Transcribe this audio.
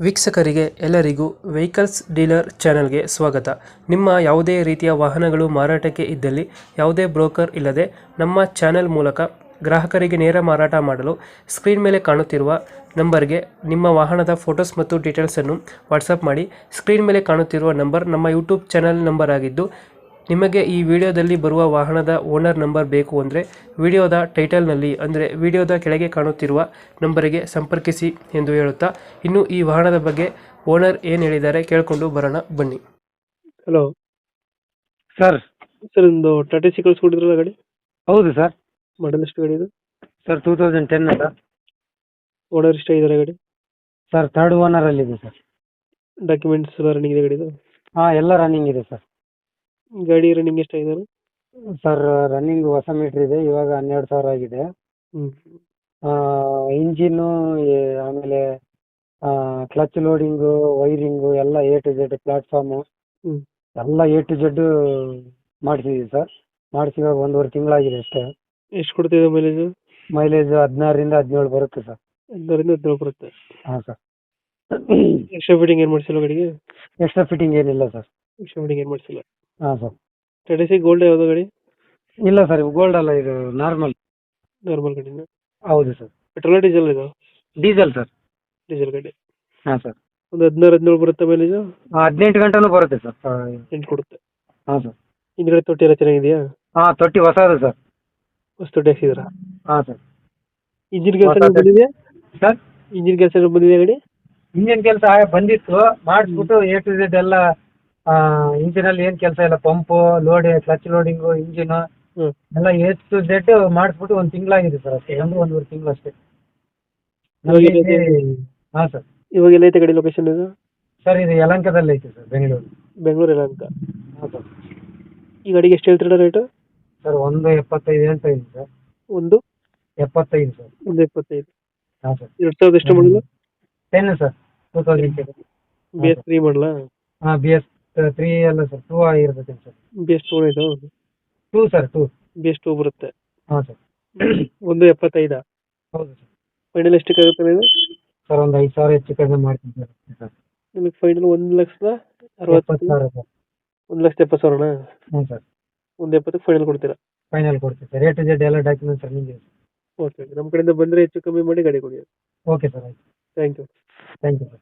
ವೀಕ್ಷಕರಿಗೆ ಎಲ್ಲರಿಗೂ vehicles dealer ಚಾನೆಲ್ಗೆ ಸ್ವಾಗತ. ನಿಮ್ಮ ಯಾವುದೇ ರೀತಿಯ ವಾಹನಗಳು ಮಾರಾಟಕ್ಕೆ ಇದ್ದಲ್ಲಿ ಯಾವುದೇ ಬ್ರೋಕರ್ ಇಲ್ಲದೆ ನಮ್ಮ ಚಾನೆಲ್ ಮೂಲಕ ಗ್ರಾಹಕರಿಗೆ ನೇರ ಮಾರಾಟ ಮಾಡಲು ಸ್ಕ್ರೀನ್ ಮೇಲೆ ಕಾಣುತ್ತಿರುವ ನಂಬರ್ಗೆ ನಿಮ್ಮ ವಾಹನದ ಫೋಟೋಸ್ ಮತ್ತು ಡೀಟೇಲ್ಸನ್ನು ವಾಟ್ಸಪ್ ಮಾಡಿ. ಸ್ಕ್ರೀನ್ ಮೇಲೆ ಕಾಣುತ್ತಿರುವ ನಂಬರ್ ನಮ್ಮ ಯೂಟ್ಯೂಬ್ ಚಾನೆಲ್ ನಂಬರ್ ಆಗಿದ್ದು, ನಿಮಗೆ ಈ ವಿಡಿಯೋದಲ್ಲಿ ಬರುವ ವಾಹನದ ಓನರ್ ನಂಬರ್ ಬೇಕು ಅಂದರೆ ವಿಡಿಯೋದ ಟೈಟಲ್ನಲ್ಲಿ ಅಂದರೆ ವಿಡಿಯೋದ ಕೆಳಗೆ ಕಾಣುತ್ತಿರುವ ನಂಬರಿಗೆ ಸಂಪರ್ಕಿಸಿ ಎಂದು ಹೇಳುತ್ತಾ, ಇನ್ನು ಈ ವಾಹನದ ಬಗ್ಗೆ ಓನರ್ ಏನು ಹೇಳಿದ್ದಾರೆ ಕೇಳಿಕೊಂಡು ಬರೋಣ ಬನ್ನಿ. Hello sir. ಸರ್, ಒಂದು ಟಾಟಾ ಸಿ ಕಳಿಸ್ಕೊಟ್ಟಿದ್ರಲ್ಲ ಗಾಡಿ, ಹೌದು ಸರ್. ಮಾಡಲ್ ಎಷ್ಟು ಗಾಡಿ ಇದು? Sir 2010 sir. ಓನರ್ ಎಷ್ಟು ಆಗಿದ್ದಾರೆ ಗಾಡಿ? ಸರ್ ಥರ್ಡ್ ಓನರ್ ಅಲ್ಲಿ ಇದೆ ಸರ್. ಡಾಕ್ಯುಮೆಂಟ್ಸ್ ಎಲ್ಲ ರನ್ನಿಂಗ್ ಇದೆ ಗಾಡಿದು? ಎಲ್ಲ ರನ್ನಿಂಗ್ ಇದೆ ಸರ್. ಗಾಡಿ ರನ್ನಿಂಗ್ ಎಷ್ಟಾಗಿದ್ದಾರೆ? ಸರ್ ರನ್ನಿಂಗ್ ಹೊಸ ಮೀಟರ್ ಇದೆ, ಇವಾಗ 12,000 ಆಗಿದೆ. ಇಂಜಿನ್ನು, ಆಮೇಲೆ ಕ್ಲಚ್ ಲೋಡಿಂಗು, ವೈರಿಂಗು ಎಲ್ಲ A to Z, ಪ್ಲಾಟ್ಫಾರ್ಮು ಎಲ್ಲ A to Z ಮಾಡಿಸಿದ್ವಿ ಸರ್. ಮಾಡಿಸಿ ಇವಾಗ 1.5 ತಿಂಗಳಾಗಿದೆ ಅಷ್ಟೇ. ಎಷ್ಟು ಕೊಡ್ತಿದೆ ಮೈಲೇಜ್? ಮೈಲೇಜ್ 16ರಿಂದ 17 ಬರುತ್ತೆ ಸರ್. 16 ಬರುತ್ತೆ. ಹಾಂ ಸರ್. ಎಕ್ಸ್ಟ್ರಾ ಫಿಟ್ಟಿಂಗ್ ಏನು ಮಾಡಿಸಿಲ್ಲ ಗಾಡಿಗೆ? ಎಕ್ಸ್ಟ್ರಾ ಫಿಟ್ಟಿಂಗ್ ಏನಿಲ್ಲ ಸರ್. ಎಕ್ಸ್ಟ್ರಾ ಫಿಟ್ಟಿಂಗ್ ಏನು ಮಾಡಿಸಿಲ್ಲ. ಹಾಂ ಸರ್. ಟಾಟಾ ಸಿ ಗೋಲ್ಡ್ ಯಾವುದು ಗಾಡಿ? ಇಲ್ಲ ಸರ್, ಗೋಲ್ಡ್ ಅಲ್ಲ, ಇದು ನಾರ್ಮಲ್ ಗಾಡಿನ? ಹೌದು ಸರ್. ಪೆಟ್ರೋಲ್ ಡೀಸೆಲ್ ಇದು? Diesel sir. ಡೀಸೆಲ್ ಗಾಡಿ. ಹಾಂ ಸರ್. ಒಂದು 16-17 ಬರುತ್ತೆ ಮೈಲೇಜ್? 18 ಗಂಟೆನೂ ಬರುತ್ತೆ ಸರ್. 8 ಕೊಡುತ್ತೆ. ಹಾಂ ಸರ್. ಹಿಂದ್ಗಡೆ ತೊಟ್ಟಿ ಎಲ್ಲ ಚೆನ್ನಾಗಿದೆಯಾ? ಹಾಂ, ತೊಟ್ಟಿ ಹೊಸದು ಸರ್. ಹೊಸ ತೊಟ್ಟಿ ಹಾಕ್ಸಿದ್ರಾ? ಹಾಂ ಸರ್. ಇಂಜಿನ್ ಕೆಲಸ ಹೊಸ ಬಂದಿದೆಯಾ ಸರ್? ಇಂಜಿನ್ ಕೆಲಸ ಬಂದಿದೆ ಗಾಡಿ? ಇಂಜಿನ್ ಕೆಲಸ ಬಂದಿತ್ತು, ಮಾಡಿಸ್ಬಿಟ್ಟು A to Z ಎಲ್ಲ ಇಂಜಿನಲ್ಲಿ ಏನು ಕೆಲಸ ಇಲ್ಲ, ಪಂಪು, ಕ್ಲಚ್ ಲೋಡಿಂಗು, ಇಂಜಿನ್ ಎಲ್ಲ A to Z ಮಾಡಿಸ್ಬಿಟ್ಟು 1 ತಿಂಗಳಾಗಿದೆ ಸರ್ ಅಷ್ಟೇ, 1.5 ತಿಂಗಳು ಅಷ್ಟೇ. ಹಾಂ ಸರ್. ಇವಾಗ ಎಲ್ಲೈತೆ ಗಾಡಿ ಲೊಕೇಶನ್ ಇದು? ಸರ್ ಇದು ಯಲಹಂಕದಲ್ಲಿ ಐತೆ ಸರ್, ಬೆಂಗಳೂರು ಯಲಹಂಕ. ಹಾಂ ಸರ್. ಈ ಗಾಡಿಗೆ ಎಷ್ಟು ಹೇಳ್ತೀರಾ ರೇಟು? ಸರ್ 1.75 ಹೇಳ್ತಾ ಇದ್ದೀನಿ ಸರ್. 1.75 ಸರ್. 1.75. ಹಾಂ ಸರ್. 2000 ಎಷ್ಟು ಮಾಡಲು? 10 ಸರ್, 2010. BS3 ಮಾಡಲಾ? ಹಾಂ, BS3 ಅಲ್ಲ ಸರ್, 2 ಆಗಿರ್ತೈತೆ ಸರ್. BS2 ಇದು? 2 ಸರ್, 2. BS2 ಬರುತ್ತೆ. ಹಾಂ ಸರ್. 1.75. ಹೌದು ಸರ್. ಫೈನಲ್ ಎಷ್ಟಕ್ಕೆ ಆಗುತ್ತೆ ಇದು? ಸರ್ ಒಂದು 5,000 ಹೆಚ್ಚು ಕಡಿಮೆ ಮಾಡ್ತೀನಿ ಸರ್. ನಿಮಗೆ ಫೈನಲ್ 1,60,000 ಸರ್. 1,70,000ನಾ? ಹ್ಞೂ ಸರ್. 1.70 ಫೈನಲ್ ಕೊಡ್ತೀರಾ? ಫೈನಲ್ ಕೊಡ್ತೀವಿ ಸರ್. A to Z ಎಲ್ಲ ಡಾಕ್ಯುಮೆಂಟ್ಸ್ ರನ್ನಿಂಗ್ ಇದೆ. ಓಕೆ, ನಮ್ಮ ಕಡೆಯಿಂದ ಬಂದರೆ ಹೆಚ್ಚು ಕಮ್ಮಿ ಮಾಡಿ ಗಾಡಿ ಕೊಡಿ. ಓಕೆ ಸರ್, ಆಯ್ತು. Thank you. Thank you sir.